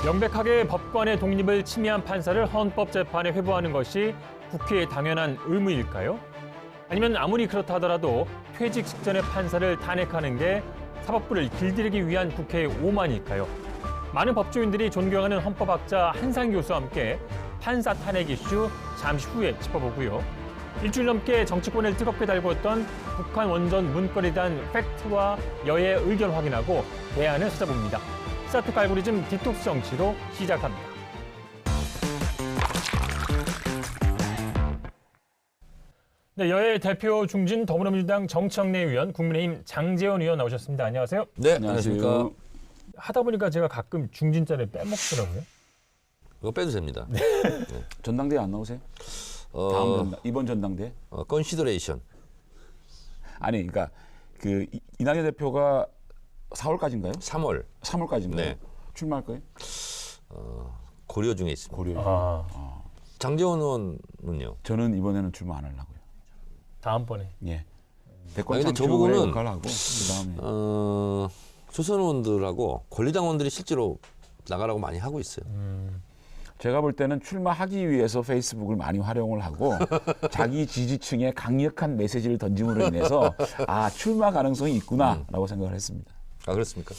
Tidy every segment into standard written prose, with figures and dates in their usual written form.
명백하게 법관의 독립을 침해한 판사를 헌법재판에 회부하는 것이 국회의 당연한 의무일까요? 아니면 아무리 그렇다 하더라도 퇴직 직전의 판사를 탄핵하는 게 사법부를 길들이기 위한 국회의 오만일까요? 많은 법조인들이 존경하는 헌법학자 한상 교수와 함께 판사 탄핵 이슈 잠시 후에 짚어보고요. 일주일 넘게 정치권을 뜨겁게 달궜던 북한 원전 문건에 대한 팩트와 여야의 의견 확인하고 대안을 찾아봅니다. 스타트 알고리즘 디톡스 정치로 시작합니다. 네, 여야의 대표 중진 더불어민주당 정청래 의원, 국민의힘 장제원 의원 나오셨습니다. 안녕하세요. 네, 안녕하십니까. 하다 보니까 제가 가끔 중진자를 빼먹더라고요. 이거 빼도 됩니다. 네. 전당대회 안 나오세요? 이번 전당대회? 컨시더레이션. 아니, 그러니까 그 이낙연 대표가 4월까지인가요? 3월. 3월까지인가요? 네. 출마할 거예요? 고려 중에 있습니다. 고려. 장제원 의원은요? 저는 이번에는 출마 안 하려고요. 다음번에. 예. 대권 근데 창출의 저보고는 역할을 하고 그다음에 초선 의원들하고 권리당원들이 실제로 나가라고 많이 하고 있어요. 제가 볼 때는 출마하기 위해서 페이스북을 많이 활용을 하고 자기 지지층에 강력한 메시지를 던짐으로 인해서 출마 가능성이 있구나라고 생각을 했습니다. 아, 그렇습니까?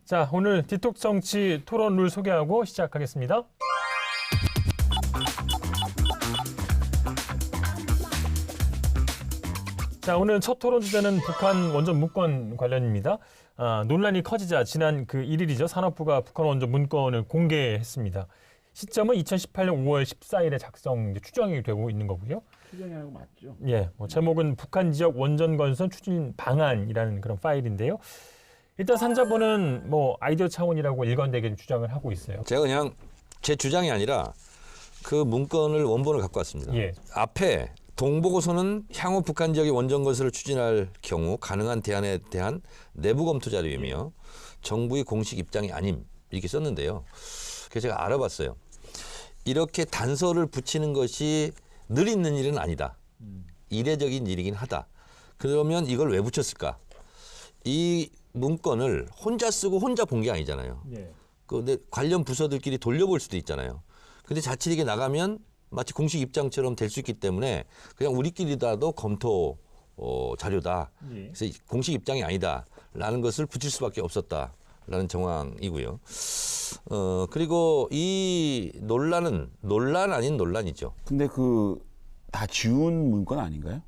자, 오늘 디톡스 정치 토론 룰 소개하고 시작하겠습니다. 자, 오늘 첫 토론 주제는 북한 원전 문건 관련입니다. 논란이 커지자 지난 그 1일이죠. 산업부가 북한 원전 문건을 공개했습니다. 시점은 2018년 5월 14일에 작성 추정이 되고 있는 거고요. 추정이라고 맞죠? 예, 제목은 북한 지역 원전 건설 추진 방안이라는 그런 파일인데요. 일단 산자부는 아이디어 차원이라고 일관되게 주장을 하고 있어요. 제가 그냥 제 주장이 아니라 그 문건을 원본을 갖고 왔습니다. 예. 앞에 동보고서는 향후 북한 지역의 원전 건설을 추진할 경우 가능한 대안에 대한 내부 검토 자료이며 정부의 공식 입장이 아님 이렇게 썼는데요. 그래서 제가 알아봤어요. 이렇게 단서를 붙이는 것이 늘 있는 일은 아니다. 이례적인 일이긴 하다. 그러면 이걸 왜 붙였을까? 이 문건을 혼자 쓰고 혼자 본 게 아니잖아요. 예. 근데 관련 부서들끼리 돌려볼 수도 있잖아요. 근데 자칫 이게 나가면 마치 공식 입장처럼 될 수 있기 때문에 그냥 우리끼리라도 검토 자료다. 예. 그래서 공식 입장이 아니다라는 것을 붙일 수밖에 없었다라는 정황이고요. 그리고 이 논란은 논란 아닌 논란이죠. 근데 다 지운 문건 아닌가요?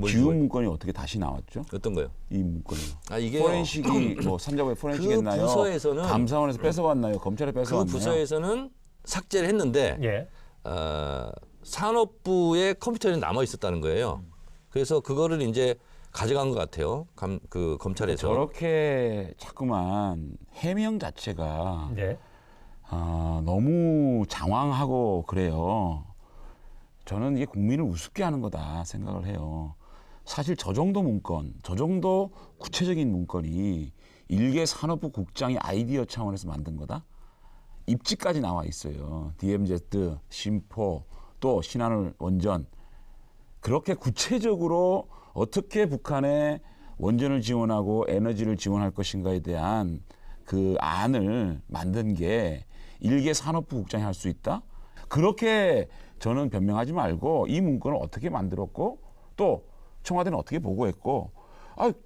지운 문건이 어떻게 다시 나왔죠? 어떤 거요? 이 문건이요. 이게 포렌식이 산자부에 포렌식 했나요? 부서에서는 감사원에서 뺏어왔나요? 검찰에 뺏어왔나요? 그 부서에서는 삭제를 했는데 예. 산업부의 컴퓨터에 남아 있었다는 거예요. 그래서 그거를 이제 가져간 것 같아요. 그 검찰에서. 저렇게 자꾸만 해명 자체가 네. 너무 장황하고 그래요. 저는 이게 국민을 우습게 하는 거다 생각을 해요. 사실 저 정도 문건, 저 정도 구체적인 문건이 일개 산업부 국장이 아이디어 차원에서 만든 거다? 입지까지 나와 있어요. DMZ, 심포, 또 신한울 원전. 그렇게 구체적으로 어떻게 북한에 원전을 지원하고 에너지를 지원할 것인가에 대한 그 안을 만든 게 일개 산업부 국장이 할 수 있다? 그렇게 저는 변명하지 말고 이 문건을 어떻게 만들었고 또 청와대는 어떻게 보고했고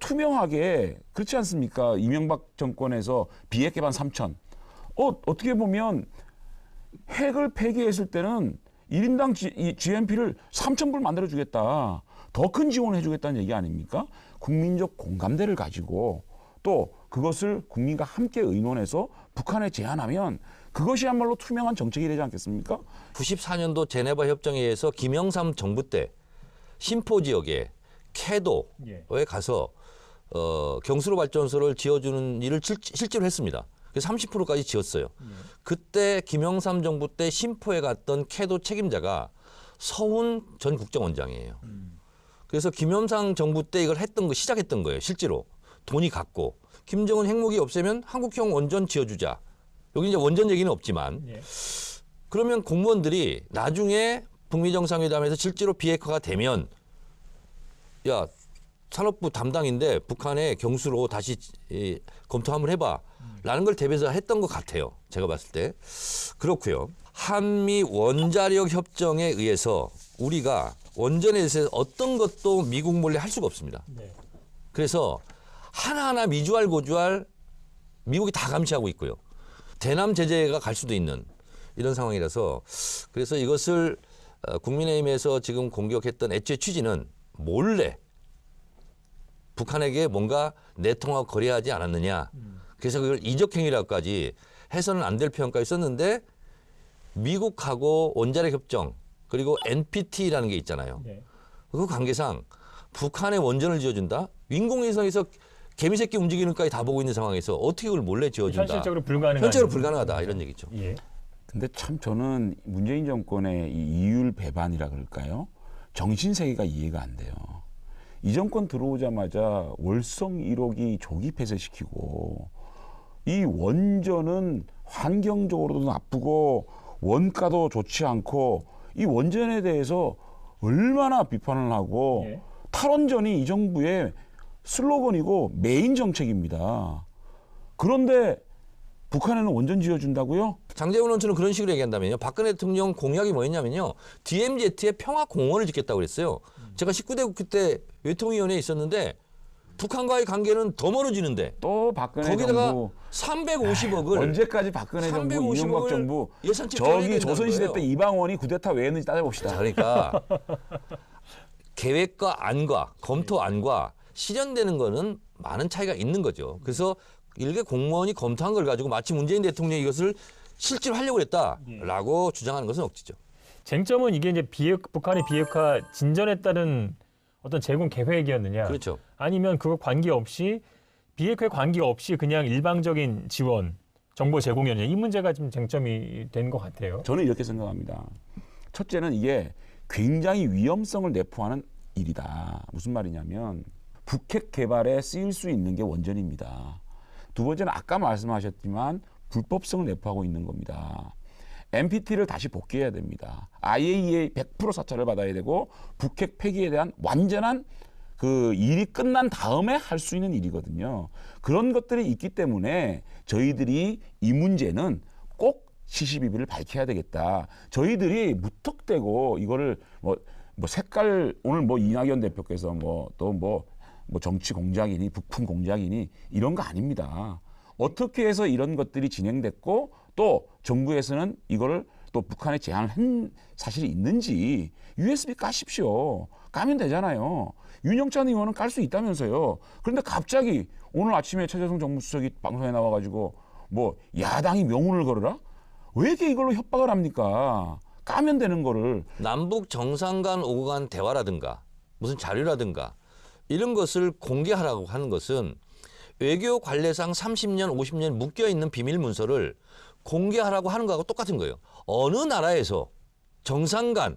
투명하게 그렇지 않습니까? 이명박 정권에서 비핵 개발 3천. 어떻게 보면 핵을 폐기했을 때는 1인당 GNP를 3,000불 만들어주겠다. 더 큰 지원을 해주겠다는 얘기 아닙니까? 국민적 공감대를 가지고 또 그것을 국민과 함께 의논해서 북한에 제안하면 그것이야말로 투명한 정책이 되지 않겠습니까? 94년도 제네바 협정에 의해서 김영삼 정부 때 신포 지역에 캐도에 가서 경수로 발전소를 지어주는 일을 실제로 했습니다. 그래서 30%까지 지었어요. 그때 김영삼 정부 때 신포에 갔던 캐도 책임자가 서훈 전 국정원장이에요. 그래서 김영삼 정부 때 이걸 시작했던 거예요. 실제로 돈이 갔고 김정은 핵무기 없애면 한국형 원전 지어주자. 여기 이제 원전 얘기는 없지만 그러면 공무원들이 나중에 북미 정상회담에서 실제로 비핵화가 되면 산업부 담당인데 북한의 경수로 다시 검토 한번 해봐. 라는 걸 대비해서 했던 것 같아요. 제가 봤을 때. 그렇고요. 한미 원자력 협정에 의해서 우리가 원전에 대해서 어떤 것도 미국 몰래 할 수가 없습니다. 네. 그래서 하나하나 미주알 고주알 미국이 다 감시하고 있고요. 대남 제재가 갈 수도 있는 이런 상황이라서 그래서 이것을 국민의힘에서 지금 공격했던 애초의 취지는 몰래 북한에게 뭔가 내통하고 거래하지 않았느냐. 그래서 그걸 이적행위라고까지 해서는 안 될 표현까지 썼는데 미국하고 원자력 협정 그리고 NPT라는 게 있잖아요. 네. 그 관계상 북한의 원전을 지어준다? 인공위성에서 개미새끼 움직이는 것까지 다 보고 있는 상황에서 어떻게 그걸 몰래 지어준다? 현실적으로 불가능한. 현실적으로 불가능하다 이런 얘기죠. 예. 근데 참 저는 문재인 정권의 이 이율 배반이라 그럴까요? 정신 세계가 이해가 안 돼요. 이 정권 들어오자마자 월성 1호기 조기 폐쇄시키고 이 원전은 환경적으로도 나쁘고 원가도 좋지 않고 이 원전에 대해서 얼마나 비판을 하고 예. 탈원전이 이 정부의 슬로건이고 메인 정책입니다. 그런데 북한에는 원전 지어준다고요? 장제원 원수는 그런 식으로 얘기한다면요. 박근혜 대통령 공약이 뭐였냐면요. DMZ에 평화공원을 짓겠다고 그랬어요. 제가 19대 국회 때 외통위원회에 있었는데 북한과의 관계는 더 멀어지는데 또 박근혜 거기다가 정부 350억을 언제까지 박근혜 정부 350억을 이명박 정부 예산책 줘야 저기 된다는 조선시대 거예요. 때 이방원이 쿠데타 왜 했는지 따져봅시다. 그러니까 계획과 안과 검토안과 실현되는 거는 많은 차이가 있는 거죠. 그래서 일개 공무원이 검토한 걸 가지고 마치 문재인 대통령이 이것을 실제로 하려고 했다라고 주장하는 것은 억지죠. 쟁점은 이게 이제 북한의 비핵화 진전에 따른 어떤 제공 계획이었느냐. 그렇죠. 아니면 그거 관계없이 비핵화에 관계없이 그냥 일방적인 지원, 정보 제공이었느냐. 이 문제가 지금 쟁점이 된 것 같아요. 저는 이렇게 생각합니다. 첫째는 이게 굉장히 위험성을 내포하는 일이다. 무슨 말이냐면 북핵 개발에 쓰일 수 있는 게 원전입니다. 두 번째는 아까 말씀하셨지만 불법성을 내포하고 있는 겁니다. NPT를 다시 복귀해야 됩니다. IAEA 100% 사찰을 받아야 되고 북핵 폐기에 대한 완전한 그 일이 끝난 다음에 할 수 있는 일이거든요. 그런 것들이 있기 때문에 저희들이 이 문제는 꼭 시시비비를 밝혀야 되겠다. 저희들이 무턱대고 이거를 뭐 색깔 오늘 뭐 이낙연 대표께서 뭐 정치 공작이니 북풍 공작이니 이런 거 아닙니다. 어떻게 해서 이런 것들이 진행됐고 또 정부에서는 이거를 또 북한에 제한을 한 사실이 있는지 USB 까십시오. 까면 되잖아요. 윤영찬 의원은 깔 수 있다면서요. 그런데 갑자기 오늘 아침에 최재성 정무수석이 방송에 나와가지고 뭐 야당이 명운을 걸어라? 왜 이렇게 이걸로 협박을 합니까? 까면 되는 거를. 남북 정상 간 오고 간 대화라든가 무슨 자료라든가 이런 것을 공개하라고 하는 것은 외교 관례상 30년, 50년 묶여있는 비밀 문서를 공개하라고 하는 거하고 똑같은 거예요. 어느 나라에서 정상 간에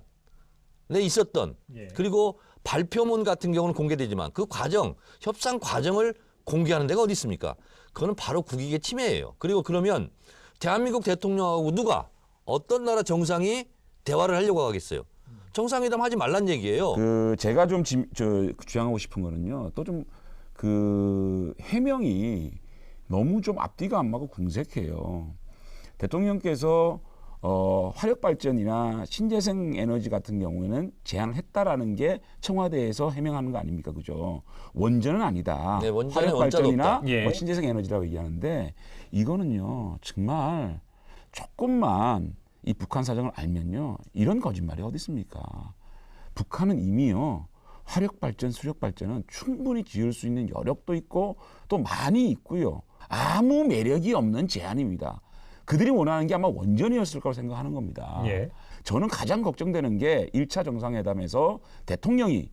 있었던 그리고 발표문 같은 경우는 공개되지만 그 과정, 협상 과정을 공개하는 데가 어디 있습니까? 그거는 바로 국익의 침해예요. 그리고 그러면 대한민국 대통령하고 누가 어떤 나라 정상이 대화를 하려고 하겠어요? 정상회담 하지 말란 얘기예요. 그 제가 좀 주장하고 싶은 거는요. 또 좀 그 해명이 너무 좀 앞뒤가 안 맞고 궁색해요. 대통령께서 화력 발전이나 신재생 에너지 같은 경우에는 제한을 했다라는 게 청와대에서 해명하는 거 아닙니까, 그죠? 원전은 아니다. 네, 원전에 화력 원자도 발전이나 없다. 예. 뭐 신재생 에너지라고 얘기하는데 이거는요 정말 조금만 이 북한 사정을 알면요 이런 거짓말이 어디 있습니까? 북한은 이미요 화력 발전, 수력 발전은 충분히 지을 수 있는 여력도 있고 또 많이 있고요. 아무 매력이 없는 제안입니다. 그들이 원하는 게 아마 원전이었을 거라고 생각하는 겁니다. 예. 저는 가장 걱정되는 게 1차 정상회담에서 대통령이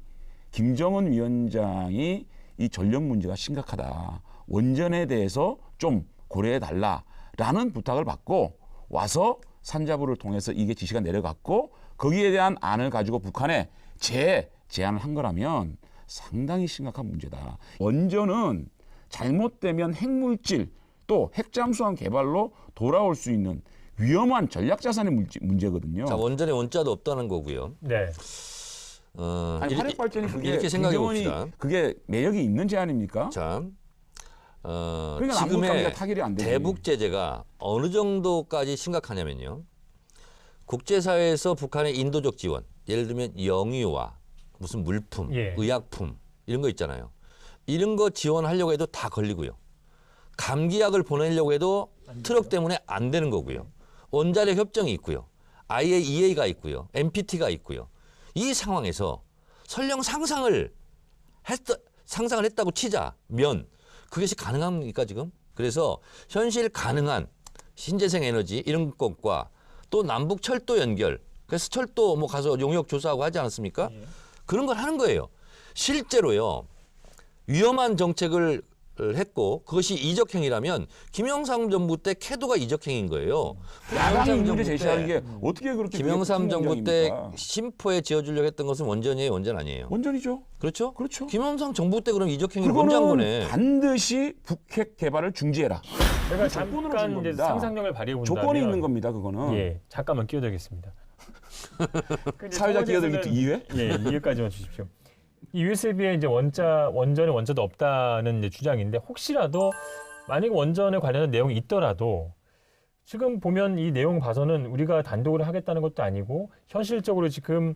김정은 위원장이 이 전력 문제가 심각하다. 원전에 대해서 좀 고려해달라라는 부탁을 받고 와서 산자부를 통해서 이게 지시가 내려갔고 거기에 대한 안을 가지고 북한에 제안을 한 거라면 상당히 심각한 문제다. 원전은 잘못되면 핵물질 또 핵잠수함 개발로 돌아올 수 있는 위험한 전략자산의 문제거든요. 자, 원전에 원자도 없다는 거고요. 네. 아니, 화력 발전이 그게 이렇게 생각해 봅시다. 그게 매력이 있는 제안입니까? 자, 그러니까 남북 지금의 관계가 타결이 안 되지. 대북 제재가 어느 정도까지 심각하냐면요. 국제사회에서 북한의 인도적 지원, 예를 들면 영유아, 무슨 물품, 예. 의약품 이런 거 있잖아요. 이런 거 지원하려고 해도 다 걸리고요. 감기약을 보내려고 해도 트럭 때문에 안 되는 거고요. 원자력 협정이 있고요. IAEA가 있고요. NPT가 있고요. 이 상황에서 설령 상상을 했다고 치자면 그것이 가능합니까 지금? 그래서 현실 가능한 신재생 에너지 이런 것과 또 남북 철도 연결, 그래서 철도 뭐 가서 용역 조사하고 하지 않았습니까? 예. 그런 걸 하는 거예요. 실제로요. 위험한 정책을 했고 그것이 이적행위라면 김영삼 정부 때 캐도가 이적행위인 거예요. 야당이 김영삼 문제 정부 제시하는 때 게 어떻게 그렇게 김영삼 정부 때 공작입니까? 심포에 지어주려고 했던 것은 원전이에요, 원전 아니에요. 원전이죠. 그렇죠? 그렇죠. 김영삼 정부 때 그럼 이적행위를 먼저 한 거네. 그거는 반드시 북핵 개발을 중지해라. 제가 조건으로 준 잠깐 이제 겁니다. 상상력을 발휘해 본다면 조건이 있는 겁니다. 그거는. 예, 잠깐만 끼어들겠습니다. 사회자 끼어들기 2회? 예, 2회까지만 주십시오. 이 USB에 이제 원전에 원자도 없다는 이제 주장인데 혹시라도 만약 원전에 관련한 내용이 있더라도 지금 보면 이 내용 봐서는 우리가 단독으로 하겠다는 것도 아니고 현실적으로 지금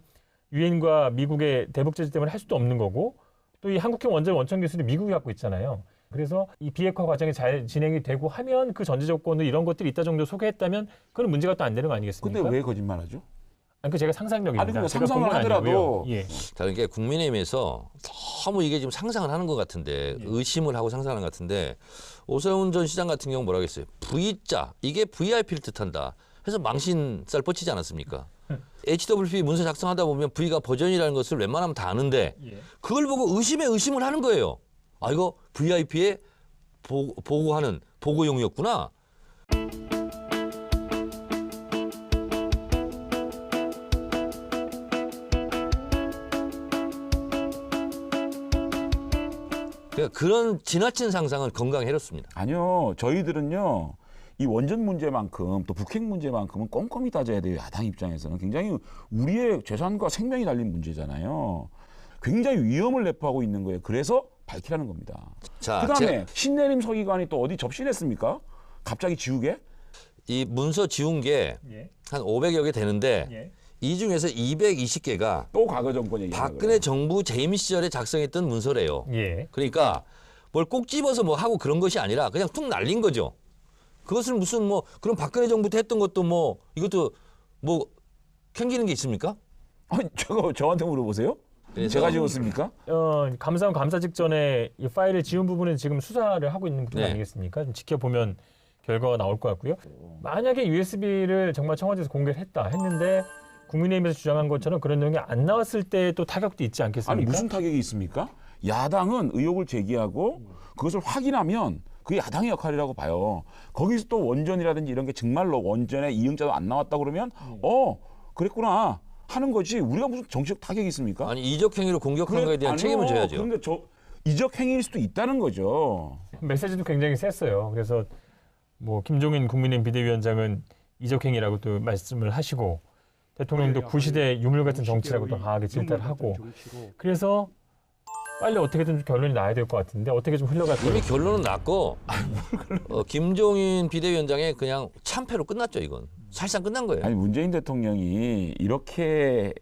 유엔과 미국의 대북 제재 때문에 할 수도 없는 거고 또 이 한국형 원전 원천 기술이 미국이 갖고 있잖아요. 그래서 이 비핵화 과정이 잘 진행이 되고 하면 그 전제 조건도 이런 것들이 있다 정도 소개했다면 그건 문제가 또 안 되는 거 아니겠습니까? 근데 왜 거짓말하죠? 아니, 그 제가 상상력입니다. 아니, 근데 제가 상상을 본 건 하더라도 아니고요. 예. 자, 그러니까 국민의힘에서 너무 이게 지금 상상을 하는 것 같은데 의심을 하고 상상하는 것 같은데 오세훈 전 시장 같은 경우 뭐라고 했어요? V자 이게 VIP를 뜻한다. 해서 망신살 뻗치지 않았습니까? HWP 문서 작성하다 보면 V가 버전이라는 것을 웬만하면 다 아는데 예. 그걸 보고 의심에 의심을 하는 거예요. 아 이거 VIP에 보고하는 보고용이었구나. 그러니까 그런 지나친 상상은 건강에 해롭습니다. 아니요. 저희들은요. 이 원전 문제만큼 또 북핵 문제만큼은 꼼꼼히 따져야 돼요. 야당 입장에서는 굉장히 우리의 재산과 생명이 달린 문제잖아요. 굉장히 위험을 내포하고 있는 거예요. 그래서 밝히라는 겁니다. 자, 그다음에 신내림 서기관이 또 어디 접신했습니까? 갑자기 지우개? 이 문서 지운 게 한 예. 500여 개 되는데 예. 이 중에서 220개가 또 과거 정권 얘기하는 박근혜 정부 재임 시절에 작성했던 문서래요. 예. 그러니까 뭘 꼭 집어서 뭐 하고 그런 것이 아니라 그냥 툭 날린 거죠. 그것을 무슨 뭐 그럼 박근혜 정부 때 했던 것도 뭐 이것도 뭐 캥기는 게 있습니까? 아니, 저한테 물어보세요? 그래서 제가 지웠습니까? 감사원 감사 직전에 이 파일을 지운 부분은 지금 수사를 하고 있는 부분 네. 아니겠습니까? 좀 지켜보면 결과가 나올 것 같고요. 만약에 USB를 정말 청와대에서 공개를 했는데 국민의힘에서 주장한 것처럼 그런 내용이 안 나왔을 때 또 타격도 있지 않겠습니까? 아니 무슨 타격이 있습니까? 야당은 의혹을 제기하고 그것을 확인하면 그게 야당의 역할이라고 봐요. 거기서 또 원전이라든지 이런 게 정말로 원전에 이응자도 안 나왔다 그러면 그랬구나 하는 거지. 우리가 무슨 정치적 타격이 있습니까? 아니 이적 행위로 공격한 거에 대한 아니요. 책임을 져야죠. 그런데 이적 행위일 수도 있다는 거죠. 메시지도 굉장히 셌어요. 그래서 뭐 김종인 국민의힘 비대위원장은 이적행위라고 또 말씀을 하시고 대통령도 구시대 유물 같은 정치라고 또 강하게 질타를 하고 그래서 빨리 어떻게든 좀 결론이 나야 될 것 같은데 어떻게 좀 흘러갈 이미 거예요? 결론은 났고 김종인 비대위원장의 그냥 참패로 끝났죠. 이건 사실상 끝난 거예요. 아니 문재인 대통령이 이렇게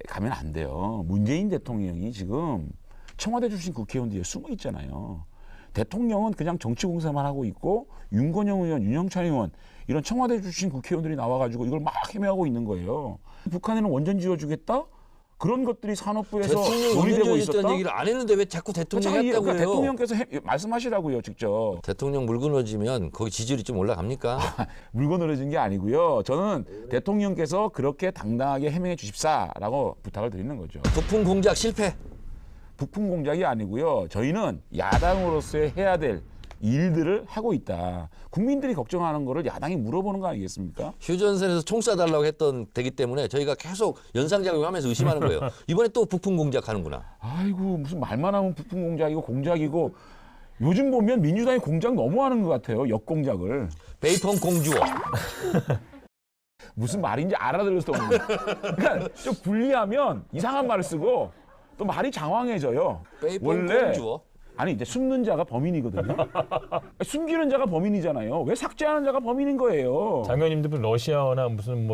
가면 안 돼요. 문재인 대통령이 지금 청와대 출신 국회의원들이 숨어 있잖아요. 대통령은 그냥 정치 공세만 하고 있고 윤건영 의원, 윤영찬 의원 이런 청와대 출신 국회의원들이 나와가지고 이걸 막 헤매하고 있는 거예요. 북한에는 원전 지어주겠다? 그런 것들이 산업부에서 대통령이 논의되고 원전 있었다? 지어주겠다는 얘기를 안 했는데 왜 자꾸 대통령이 했다고 그러니까 해요? 대통령께서 말씀하시라고요, 직접. 대통령 물 끊어지면 거기 지지율이 좀 올라갑니까? 물건 늘어진 게 아니고요. 저는 대통령께서 그렇게 당당하게 해명해 주십사라고 부탁을 드리는 거죠. 부품 공작 실패. 부품 공작이 아니고요. 저희는 야당으로서의 해야 될 일들을 하고 있다. 국민들이 걱정하는 거를 야당이 물어보는 거 아니겠습니까? 휴전선에서 총 쏴달라고 했던 되기 때문에 저희가 계속 연상작용하면서 의심하는 거예요. 이번에 또 부품 공작하는구나. 아이고 무슨 말만 하면 부품 공작이고 공작이고 요즘 보면 민주당이 공작 너무 하는 것 같아요. 역공작을. 베이컨 공주어. 무슨 말인지 알아들을 수 없는. 그러니까 좀 분리하면 이상한 말을 쓰고 또 말이 장황해져요. 베이컨 원래 공주어. 아니 이제 숨는 자가 범인이거든요. 숨기는 자가 범인이잖아요. 왜 삭제하는 자가 범인인 거예요. 장관님도 러시아어나 무슨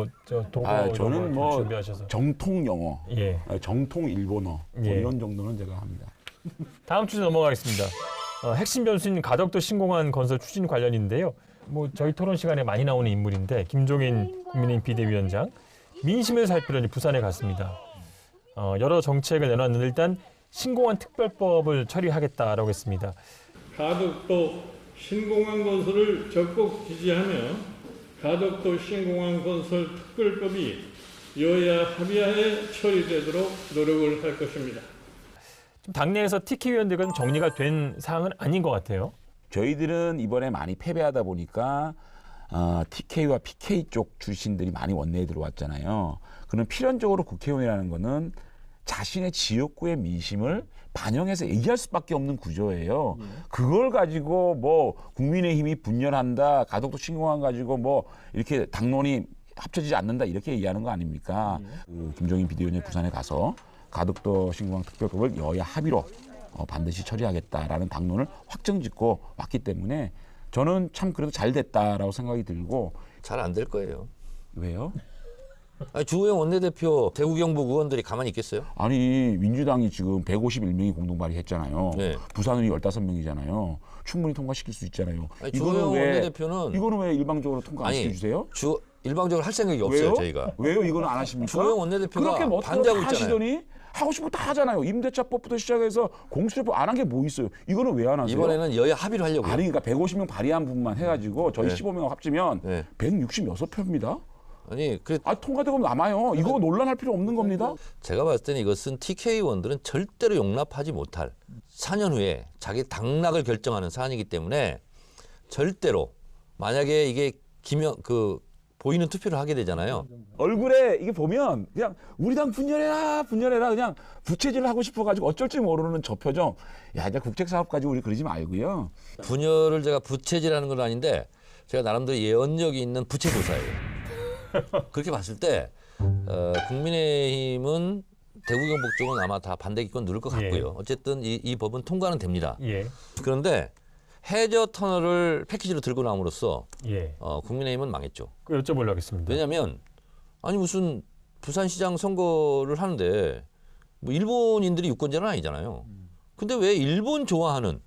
동거 저는 준비하셔서 정통 영어, 예. 정통 일본어 예. 이런 정도는 제가 합니다. 다음 주제 넘어가겠습니다. 핵심 변수인 가덕도 신공항 건설 추진 관련인데요. 저희 토론 시간에 많이 나오는 인물인데 김종인 국민의힘 비대위원장 민심을 살피러 부산에 갔습니다. 여러 정책을 내놨는데 일단 신공항 특별법을 처리하겠다라고 했습니다. 가덕도 신공항 건설을 적극 지지하며 가덕도 신공항 건설 특별법이 여야 합의하에 처리되도록 노력을 할 것입니다. 좀 당내에서 TK 위원들과 정리가 된 사항은 아닌 것 같아요. 저희들은 이번에 많이 패배하다 보니까 TK와 PK 쪽 출신들이 많이 원내에 들어왔잖아요. 그럼 필연적으로 국회의원이라는 거는 자신의 지역구의 민심을 반영해서 얘기할 수밖에 없는 구조예요. 그걸 가지고 국민의힘이 분열한다, 가덕도 신공항 가지고 이렇게 당론이 합쳐지지 않는다 이렇게 얘기하는 거 아닙니까? 김종인 비대위원장이 부산에 가서 가덕도 신공항 특별법을 여야 합의로 반드시 처리하겠다라는 당론을 확정짓고 왔기 때문에 저는 참 그래도 잘 됐다라고 생각이 들고. 잘 안 될 거예요. 왜요? 아니, 주호영 원내대표 대구 경북 의원들이 가만히 있겠어요? 아니 민주당이 지금 151명이 공동 발의했잖아요. 네. 부산은 15명이잖아요. 충분히 통과시킬 수 있잖아요. 아니, 주호영 원내대표는 이거는 왜 일방적으로 통과 안 시켜주세요? 일방적으로 할 생각이 없어요. 왜요? 저희가. 왜요? 이거는 안 하십니까? 주호영 원내대표가 그렇게 반대하고 다 있잖아요. 하시더니 하고 싶은 거 다 하잖아요. 임대차법부터 시작해서 공수처법 안 한 게 뭐 있어요? 이거는 왜 안 하세요? 이번에는 여야 합의를 하려고요. 아니 그러니까 150명 발의한 부분만 해가지고 저희 네. 15명 합치면 네. 166표입니다. 아니 통과되고 남아요. 이거 논란할 필요 없는 겁니다. 제가 봤을 때는 이것은 TK 의원들은 절대로 용납하지 못할 4년 후에 자기 당락을 결정하는 사안이기 때문에 절대로 만약에 이게 보이는 투표를 하게 되잖아요. 얼굴에 이게 보면 그냥 우리 당 분열해라 그냥 부채질을 하고 싶어가지고 어쩔 줄 모르는 저 표정. 야 이제 국책사업 가지고 우리 그러지 말고요. 분열을 제가 부채질하는 건 아닌데 제가 나름대로 예언력이 있는 부채도사예요. 그렇게 봤을 때 국민의힘은 대구 경북 쪽은 아마 다 반대 기권 누를 것 같고요. 예. 어쨌든 이 법은 통과는 됩니다. 예. 그런데 해저 터널을 패키지로 들고 나옴으로써 예. 국민의힘은 망했죠. 그 여쭤보려고 하겠습니다. 왜냐하면 아니 무슨 부산시장 선거를 하는데 일본인들이 유권자는 아니잖아요. 근데 왜 일본 좋아하는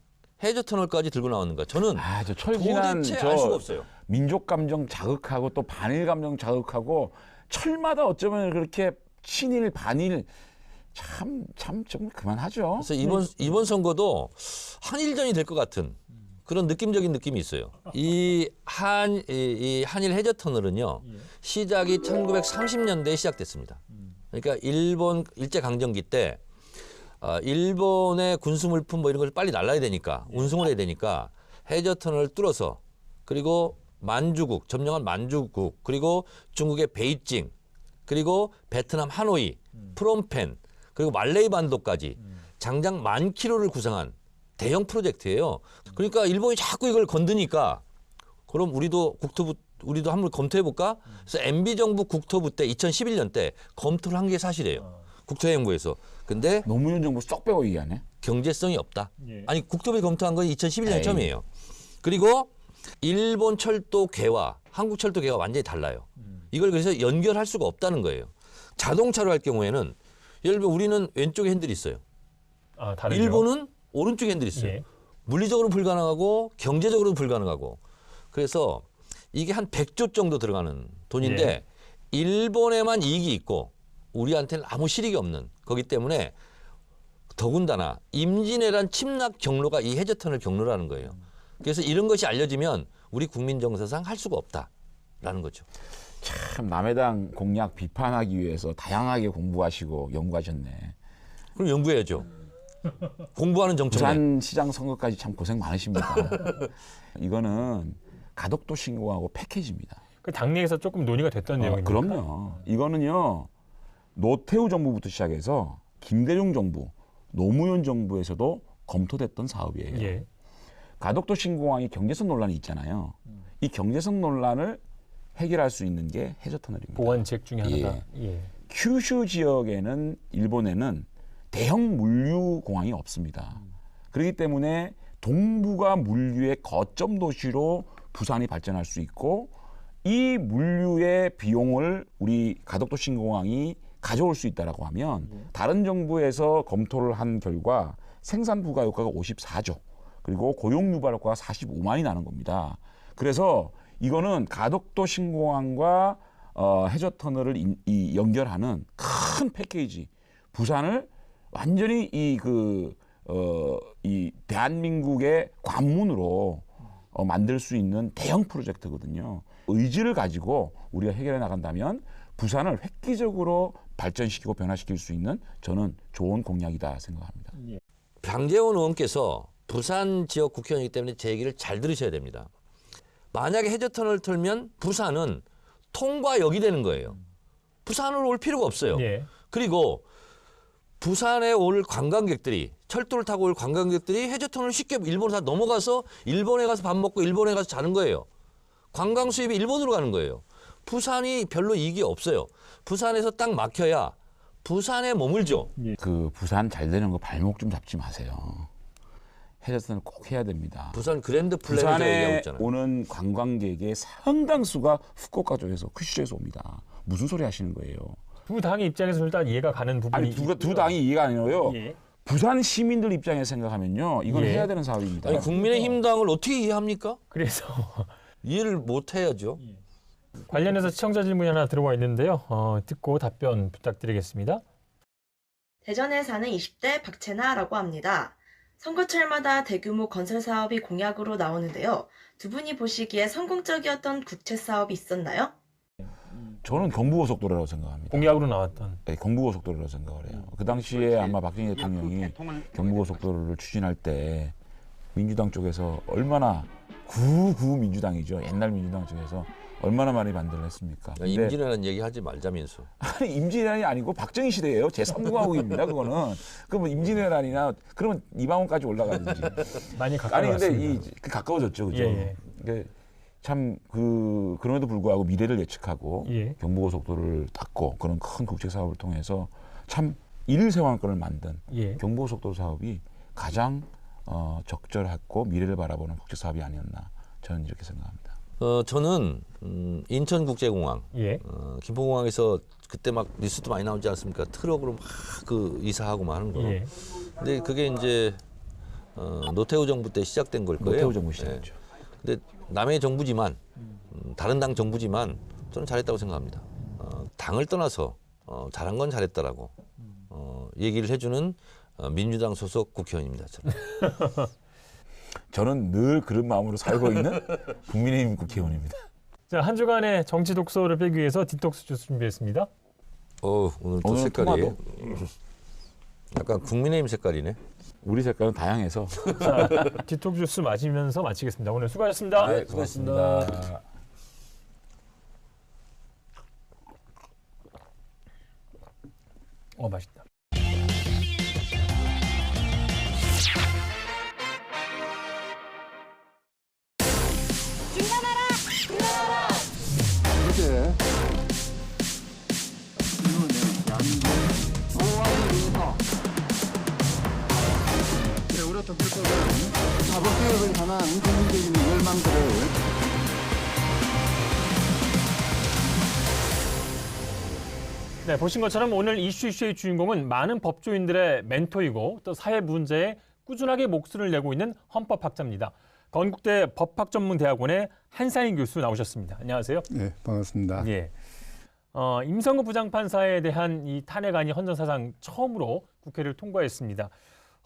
해저 터널까지 들고 나왔는가? 저는 저 철진한 도대체 알 수가 없어요. 민족 감정 자극하고 또 반일 감정 자극하고 철마다 어쩌면 그렇게 친일 반일 참 좀 그만하죠. 그래서 이번 선거도 한일전이 될 것 같은 그런 느낌적인 느낌이 있어요. 이 한일 해저 터널은요 시작이 1930년대에 시작됐습니다. 그러니까 일본 일제 강점기 때 일본의 군수 물품 이런 걸 빨리 날라야 되니까 운송을 해야 되니까 해저 터널을 뚫어서 그리고 만주국 점령한 만주국 그리고 중국의 베이징 그리고 베트남 하노이 프롬펜 그리고 말레이 반도까지 장장 10,000km를 구성한 대형 프로젝트예요. 그러니까 일본이 자꾸 이걸 건드니까 그럼 우리도 한번 검토해 볼까? 그래서 MB 정부 국토부 때 2011년 때 검토를 한 게 사실이에요. 국토행정부에서. 근데 노무현 정부 쏙 빼고 얘기하네. 경제성이 없다. 예. 아니 국토부에 검토한 건 2011년 처음이에요. 그리고 일본 철도계와 한국 철도계가 완전히 달라요. 이걸 그래서 연결할 수가 없다는 거예요. 자동차로 할 경우에는 예를 들면 우리는 왼쪽에 핸들이 있어요. 다르죠? 일본은 오른쪽에 핸들이 있어요. 예. 물리적으로 불가능하고 경제적으로도 불가능하고 그래서 이게 한 100조 정도 들어가는 돈인데 예. 일본에만 이익이 있고 우리한테는 아무 실익이 없는 거기 때문에 더군다나 임진왜란 침략 경로가 이 해저터널 경로라는 거예요. 그래서 이런 것이 알려지면 우리 국민 정서상 할 수가 없다라는 거죠. 참 남의 당 공약 비판하기 위해서 다양하게 공부하시고 연구하셨네. 그럼 연구해야죠. 공부하는 정청래. 부산시장 선거까지 참 고생 많으십니다. 이거는 가덕도 신공하고 패키지입니다. 그 당내에서 조금 논의가 됐던 내용입니다. 그럼요. 이거는요. 노태우 정부부터 시작해서 김대중 정부, 노무현 정부에서도 검토됐던 사업이에요. 예. 가덕도 신공항이 경제성 논란이 있잖아요. 이 경제성 논란을 해결할 수 있는 게 해저터널입니다. 보완책 중에 하나다. 예. 큐슈 지역에는 일본에는 대형 물류 공항이 없습니다. 그렇기 때문에 동부가 물류의 거점 도시로 부산이 발전할 수 있고 이 물류의 비용을 우리 가덕도 신공항이 가져올 수 있다라고 하면 다른 정부에서 검토를 한 결과 생산 부가 효과가 54조 그리고 고용 유발 효과가 45만이 나는 겁니다. 그래서 이거는 가덕도 신공항과 해저터널을 연결하는 큰 패키지 부산을 완전히 이 대한민국의 관문으로 만들 수 있는 대형 프로젝트거든요. 의지를 가지고 우리가 해결해 나간다면 부산을 획기적으로 발전시키고 변화시킬 수 있는 저는 좋은 공약이다 생각합니다. 장제원 의원께서 부산 지역 국회의원이기 때문에 제 얘기를 잘 들으셔야 됩니다. 만약에 해저터널을 털면 부산은 통과역이 되는 거예요. 부산으로 올 필요가 없어요. 예. 그리고 부산에 올 관광객들이 철도를 타고 올 관광객들이 해저터널을 쉽게 일본으로 다 넘어가서 일본에 가서 밥 먹고 일본에 가서 자는 거예요. 관광 수입이 일본으로 가는 거예요. 부산이 별로 이익이 없어요. 부산에서 딱 막혀야 부산에 머물죠. 그 부산 잘 되는 거 발목 좀 잡지 마세요. 해저터널 꼭 해야 됩니다. 부산 그랜드 플랜을 얘기하고 부산에 있잖아요. 오는 관광객의 상당수가 후쿠오카 쪽에서 큐슈에서 옵니다. 무슨 소리 하시는 거예요? 두 당의 입장에서 일단 이해가 가는 부분이 아니 두 당이 이해가 아니라요. 예. 부산 시민들 입장에서 생각하면요, 이건 예. 해야 되는 사업입니다. 아니, 국민의힘 당을 어떻게 이해합니까? 그래서 이해를 못 해야죠. 관련해서 시청자 질문이 하나 들어와 있는데요. 듣고 답변 부탁드리겠습니다. 대전에 사는 20대 박채나라고 합니다. 선거철마다 대규모 건설 사업이 공약으로 나오는데요. 두 분이 보시기에 성공적이었던 국채 사업이 있었나요? 저는 경부고속도로라고 생각합니다. 공약으로 나왔던. 네, 경부고속도로라고 생각을 해요. 그 당시에 아마 박정희 대통령이 경부고속도로를 추진할 때 민주당 쪽에서 얼마나 구민주당이죠. 옛날 민주당 쪽에서 얼마나 많이 반대를 했습니까? 근데 임진왜란 얘기하지 말자면서. 아니 임진왜란이 아니고 박정희 시대예요. 제3공화국입니다. 그거는. 그러면 임진왜란이나 그러면 이방원까지 올라가든지. 많이 아니 근데 가까웠습니다. 가까워졌죠, 그죠? 예, 이게 참 그럼에도 불구하고 미래를 예측하고 예. 경부고속도로를 닦고 그런 큰 국제 사업을 통해서 참 일세왕권을 만든 예. 경부고속도로 사업이 가장 적절하고 미래를 바라보는 국제 사업이 아니었나 저는 이렇게 생각합니다. 저는 인천국제공항, 예. 김포공항에서 그때 막 뉴스도 많이 나오지 않습니까? 트럭으로 막 그 이사하고 막 하는 거. 예. 근데 그게 이제 노태우 정부 때 시작된 걸 거예요. 노태우 정부 시작이죠. 근데 남의 정부지만 다른 당 정부지만 저는 잘했다고 생각합니다. 당을 떠나서 잘한 건 잘했다라고 얘기를 해주는 민주당 소속 국회의원입니다. 저는. 저는 늘 그런 마음으로 살고 있는 국민의힘 국회의원입니다. 자, 한 주간의 정치 독서를 빼기 위해서 디톡스 주스 준비했습니다. 오늘 또 오늘 색깔이 토마토. 약간 국민의힘 색깔이네. 우리 색깔은 다양해서. 자, 디톡스 주스 마시면서 마치겠습니다. 오늘 수고하셨습니다. 네, 수고하셨습니다. 맛있다. 어제 이번에 양재 보완을 위해서 우리 특별법은 사법개혁을 향한 국민적인 열망들을 네, 보신 것처럼 오늘 이슈의 주인공은 많은 법조인들의 멘토이고 또 사회 문제에 꾸준하게 목소리를 내고 있는 헌법학자입니다. 건국대 법학전문대학원의 한상희 교수 나오셨습니다. 안녕하세요. 네, 반갑습니다. 예. 임성근 부장판사에 대한 이 탄핵안이 헌정사상 처음으로 국회를 통과했습니다.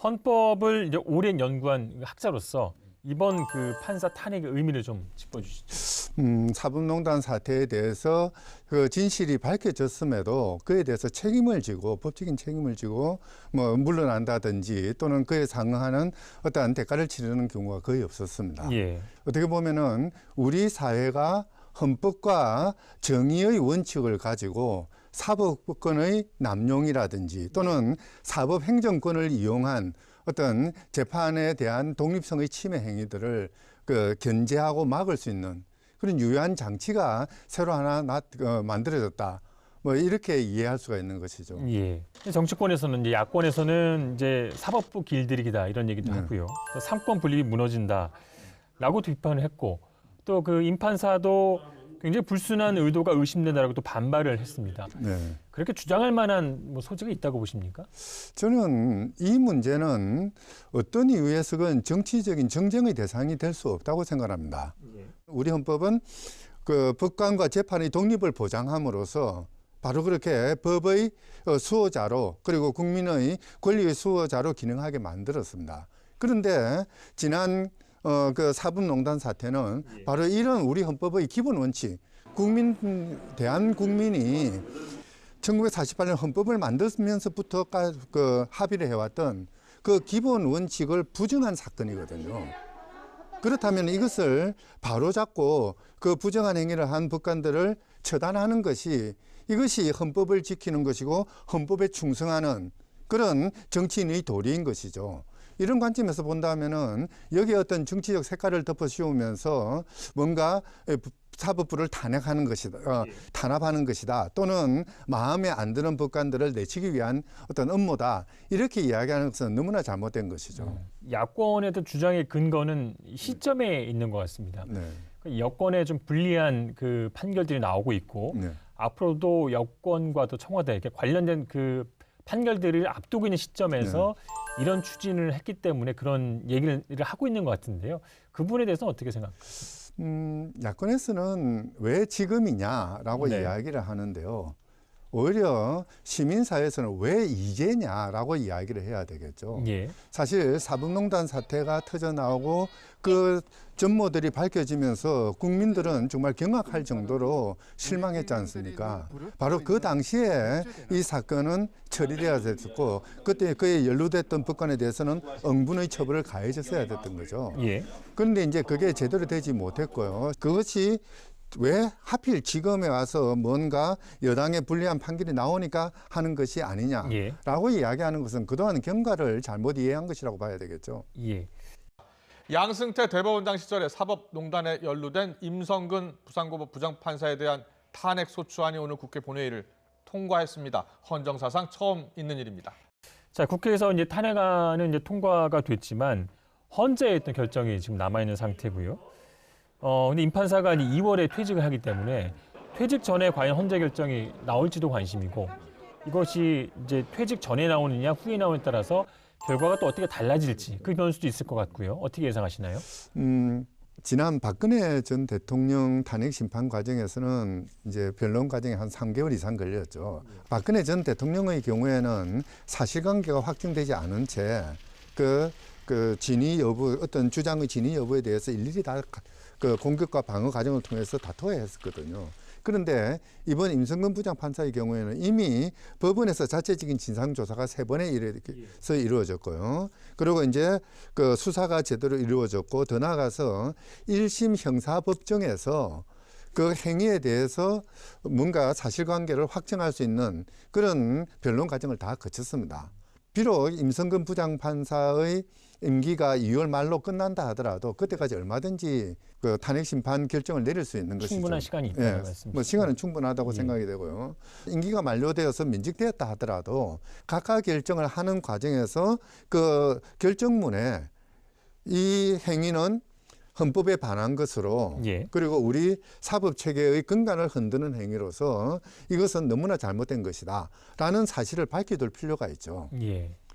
헌법을 이제 오랜 연구한 학자로서 이번 그 판사 탄핵의 의미를 좀 짚어주시죠. 사법농단 사태에 대해서 그 진실이 밝혀졌음에도 그에 대해서 책임을 지고 법적인 책임을 지고 뭐 물러난다든지 또는 그에 상응하는 어떠한 대가를 치르는 경우가 거의 없었습니다. 예. 어떻게 보면은 우리 사회가 헌법과 정의의 원칙을 가지고 사법권의 남용이라든지 또는 사법행정권을 이용한 어떤 재판에 대한 독립성의 침해 행위들을 견제하고 막을 수 있는 그런 유효한 장치가 새로 하나 만들어졌다. 뭐 이렇게 이해할 수가 있는 것이죠. 예. 정치권에서는 이제 야권에서는 이제 사법부 길들이기다 이런 얘기도 네. 하고요. 또 삼권 분립이 무너진다라고 비판을 했고 또 그 임판사도 굉장히 불순한 의도가 의심된다라고 또 반발을 했습니다. 네. 그렇게 주장할 만한 뭐 소지가 있다고 보십니까? 저는 이 문제는 어떤 이유에서건 정치적인 정쟁의 대상이 될 수 없다고 생각합니다. 우리 헌법은 그 법관과 재판의 독립을 보장함으로써 바로 그렇게 법의 수호자로 그리고 국민의 권리의 수호자로 기능하게 만들었습니다. 그런데 지난 그 사법농단 사태는 바로 이런 우리 헌법의 기본 원칙, 대한국민이 1948년 헌법을 만들면서부터 그 합의를 해왔던 그 기본 원칙을 부정한 사건이거든요. 그렇다면 이것을 바로잡고 그 부정한 행위를 한 법관들을 처단하는 것이 이것이 헌법을 지키는 것이고 헌법에 충성하는 그런 정치인의 도리인 것이죠. 이런 관점에서 본다면은 여기에 어떤 정치적 색깔을 덮어 씌우면서 뭔가 사법부를 탄핵하는 것이다, 탄압하는 것이다, 또는 마음에 안 드는 법관들을 내치기 위한 어떤 음모다 이렇게 이야기하는 것은 너무나 잘못된 것이죠. 야권의 어떤 주장의 근거는 시점에 있는 것 같습니다. 네. 여권에 좀 불리한 그 판결들이 나오고 있고 네. 앞으로도 여권과 또 청와대 이렇게 관련된 그 판결들을 앞두고 있는 시점에서 이런 추진을 했기 때문에 그런 얘기를 하고 있는 것 같은데요. 그 부분에 대해서는 어떻게 생각하세요? 야권에서는 왜 지금이냐라고 네. 이야기를 하는데요. 오히려 시민사회에서는 왜 이제냐라고 이야기를 해야 되겠죠. 예. 사실 사법농단 사태가 터져나오고 그 전모들이 밝혀지면서 국민들은 정말 경악할 정도로 실망했지 않습니까? 바로 그 당시에 이 사건은 처리돼야 됐었고 그때 그에 연루됐던 법관에 대해서는 응분의 처벌을 가해졌어야 됐던 거죠. 예. 그런데 이제 그게 제대로 되지 못했고요. 그것이 왜 하필 지금에 와서 뭔가 여당에 불리한 판결이 나오니까 하는 것이 아니냐라고 이야기하는 것은 그동안 경과를 잘못 이해한 것이라고 봐야 되겠죠. 예. 양승태 대법원장 시절에 사법농단에 연루된 임성근 부산고법 부장판사에 대한 탄핵소추안이 오늘 국회 본회의를 통과했습니다. 헌정사상 처음 있는 일입니다. 자, 국회에서 이제 탄핵안은 이제 통과가 됐지만 헌재에 있던 결정이 지금 남아 있는 상태고요. 근데 임 판사가 2월에 퇴직을 하기 때문에 퇴직 전에 과연 헌재 결정이 나올지도 관심이고 이것이 이제 퇴직 전에 나오느냐 후에 나오느냐에 따라서 결과가 또 어떻게 달라질지 그 변수도 있을 것 같고요. 어떻게 예상하시나요? 지난 박근혜 전 대통령 탄핵 심판 과정에서는 이제 변론 과정이 한 3개월 이상 걸렸죠. 박근혜 전 대통령의 경우에는 사실관계가 확정되지 않은 채 그 진위 여부, 어떤 주장의 진위 여부에 대해서 일일이 다 그 공격과 방어 과정을 통해서 다퉈야 했었거든요. 그런데 이번 임성근 부장판사의 경우에는 이미 법원에서 자체적인 진상조사가 3번에 이루어졌고요. 그리고 이제 그 수사가 제대로 이루어졌고 더 나아가서 1심 형사법정에서 그 행위에 대해서 뭔가 사실관계를 확정할 수 있는 그런 변론 과정을 다 거쳤습니다. 비록 임성근 부장판사의 임기가 2월 말로 끝난다 하더라도 그때까지 얼마든지 그 탄핵 심판 결정을 내릴 수 있는 것이죠. 충분한 시간이 있다는 말씀이시죠. 뭐 시간은 충분하다고 생각이 되고요. 임기가 만료되어서 면직되었다 하더라도 각하 결정을 하는 과정에서 그 결정문에 이 행위는 헌법에 반한 것으로 그리고 우리 사법체계의 근간을 흔드는 행위로서 이것은 너무나 잘못된 것이다 라는 사실을 밝혀둘 필요가 있죠.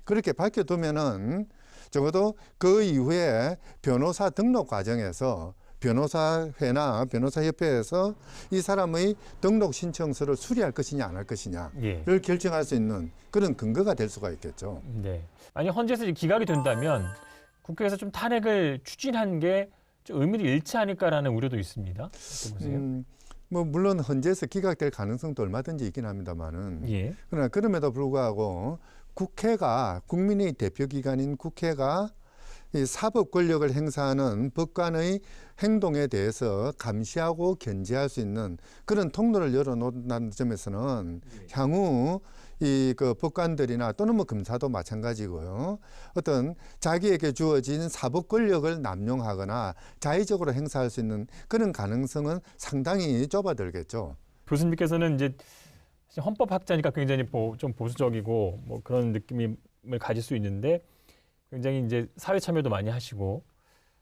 그렇게 밝혀두면은 적어도 그 이후에 변호사 등록 과정에서 변호사회나 변호사협회에서 이 사람의 등록 신청서를 수리할 것이냐 안 할 것이냐를 결정할 수 있는 그런 근거가 될 수가 있겠죠. 네. 만약 헌재에서 기각이 된다면 국회에서 좀 탄핵을 추진한 게 좀 의미를 잃지 않을까라는 우려도 있습니다. 어떻게 보세요? 뭐 물론 헌재에서 기각될 가능성도 얼마든지 있긴 합니다만은 그러나 그럼에도 불구하고 국회가 국민의 대표기관인 국회가 이 사법 권력을 행사하는 법관의 행동에 대해서 감시하고 견제할 수 있는 그런 통로를 열어놓는 점에서는 향후 이 그 법관들이나 또는 뭐 검사도 마찬가지고요. 어떤 자기에게 주어진 사법 권력을 남용하거나 자의적으로 행사할 수 있는 그런 가능성은 상당히 좁아들겠죠. 교수님께서는 이제 헌법학자니까 굉장히 좀 보수적이고 뭐 그런 느낌을 가질 수 있는데 굉장히 이제 사회 참여도 많이 하시고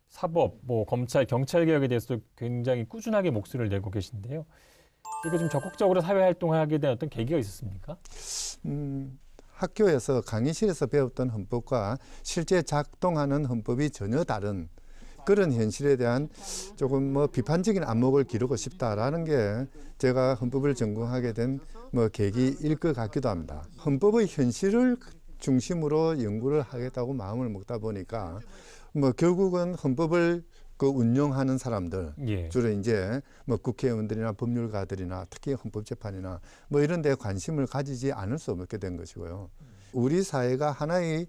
사법, 뭐 검찰, 경찰 개혁에 대해서도 굉장히 꾸준하게 목소리를 내고 계신데요. 이거 좀 적극적으로 사회 활동하게 된 어떤 계기가 있었습니까? 학교에서 강의실에서 배웠던 헌법과 실제 작동하는 헌법이 전혀 다른 그런 현실에 대한 조금 뭐 비판적인 안목을 기르고 싶다라는 게 제가 헌법을 전공하게 된 뭐 계기일 것 같기도 합니다. 헌법의 현실을 중심으로 연구를 하겠다고 마음을 먹다 보니까 뭐 결국은 헌법을 운영하는 사람들, 예. 주로 이제 뭐 국회의원들이나 법률가들이나 특히 헌법재판이나 뭐 이런 데 관심을 가지지 않을 수 없게 된 것이고요. 우리 사회가 하나의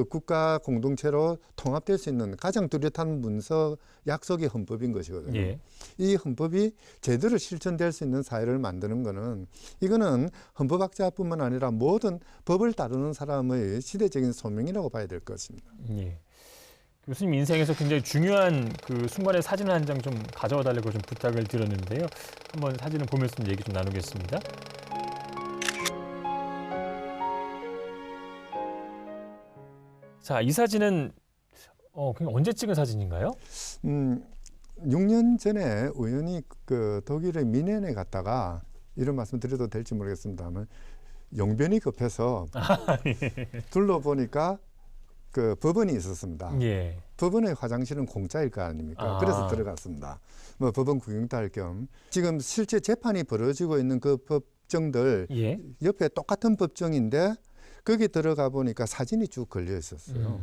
국가 공동체로 통합될 수 있는 가장 뚜렷한 문서 약속이 헌법인 것이거든요. 예. 이 헌법이 제대로 실천될 수 있는 사회를 만드는 거는 이거는 헌법학자뿐만 아니라 모든 법을 다루는 사람의 시대적인 소명이라고 봐야 될 것입니다. 예. 교수님 인생에서 굉장히 중요한 그 순간의 사진 한 장 좀 가져와 달라고 좀 부탁을 드렸는데요. 한번 사진을 보면서 좀 얘기 좀 나누겠습니다. 자, 이 사진은 그냥 언제 찍은 사진인가요? 6년 전에 우연히 독일의 미넨에 갔다가 이런 말씀 드려도 될지 모르겠습니다만 용변이 급해서 둘러보니까 법원이 있었습니다. 예. 법원의 화장실은 공짜일 거 아닙니까? 그래서 들어갔습니다. 뭐 법원 구경도 할 겸 지금 실제 재판이 벌어지고 있는 그 법정들 예. 옆에 똑같은 법정인데 거기 들어가 보니까 사진이 쭉 걸려 있었어요.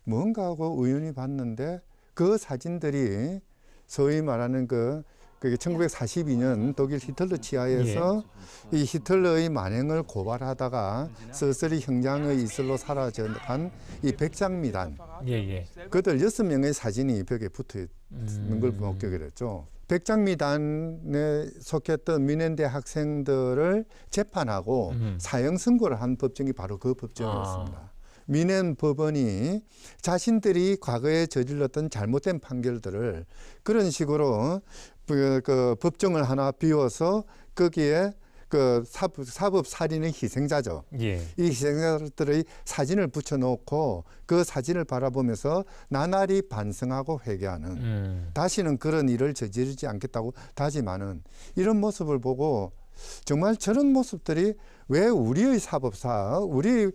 뭔가 하고 우연히 봤는데 그 사진들이 소위 말하는 그게 1942년 독일 히틀러 치하에서 이 히틀러의 만행을 고발하다가 서서히 형장의 이슬로 사라져간 이 백장미단 그들 6명의 사진이 벽에 붙어 있는 걸 목격을 했죠. 백장미단에 속했던 미넨대 학생들을 재판하고 사형 선고를 한 법정이 바로 그 법정이었습니다. 미넨 법원이 자신들이 과거에 저질렀던 잘못된 판결들을 그런 식으로 법정을 하나 비워서 거기에 사법 살인의 희생자죠. 이 희생자들의 사진을 붙여놓고 그 사진을 바라보면서 나날이 반성하고 회개하는 다시는 그런 일을 저지르지 않겠다고 다짐하는 이런 모습을 보고 정말 저런 모습들이 왜 우리의 사법사, 우리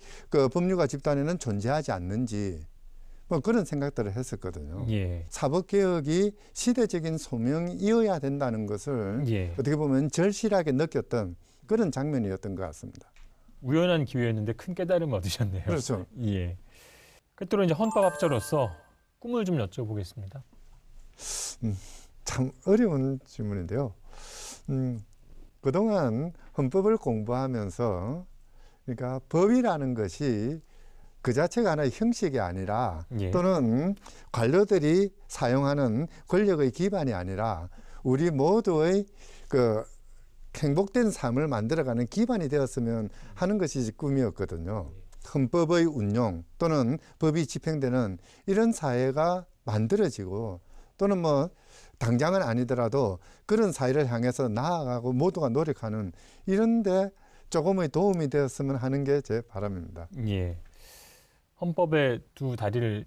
법률가 집단에는 존재하지 않는지 뭐 그런 생각들을 했었거든요. 사법개혁이 시대적인 소명이어야 된다는 것을 어떻게 보면 절실하게 느꼈던 그런 장면이었던 것 같습니다. 우연한 기회였는데 큰 깨달음을 얻으셨네요. 그렇죠. 예. 끝으로 이제 헌법학자로서 꿈을 좀 여쭤보겠습니다. 참 어려운 질문인데요. 그동안 헌법을 공부하면서 그러니까 법이라는 것이 그 자체가 하나의 형식이 아니라 또는 관료들이 사용하는 권력의 기반이 아니라 우리 모두의 행복된 삶을 만들어가는 기반이 되었으면 하는 것이 꿈이었거든요. 헌법의 운용 또는 법이 집행되는 이런 사회가 만들어지고 또는 뭐 당장은 아니더라도 그런 사회를 향해서 나아가고 모두가 노력하는 이런데 조금의 도움이 되었으면 하는 게 제 바람입니다. 헌법의 두 다리를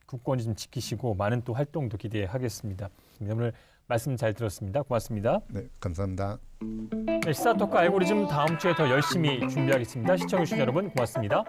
굳건히 좀 지키시고 많은 또 활동도 기대하겠습니다. 오늘 말씀 잘 들었습니다. 고맙습니다. 네, 감사합니다. 시사토크 알고리즘 다음 주에 더 열심히 준비하겠습니다. 시청해주신 여러분 고맙습니다.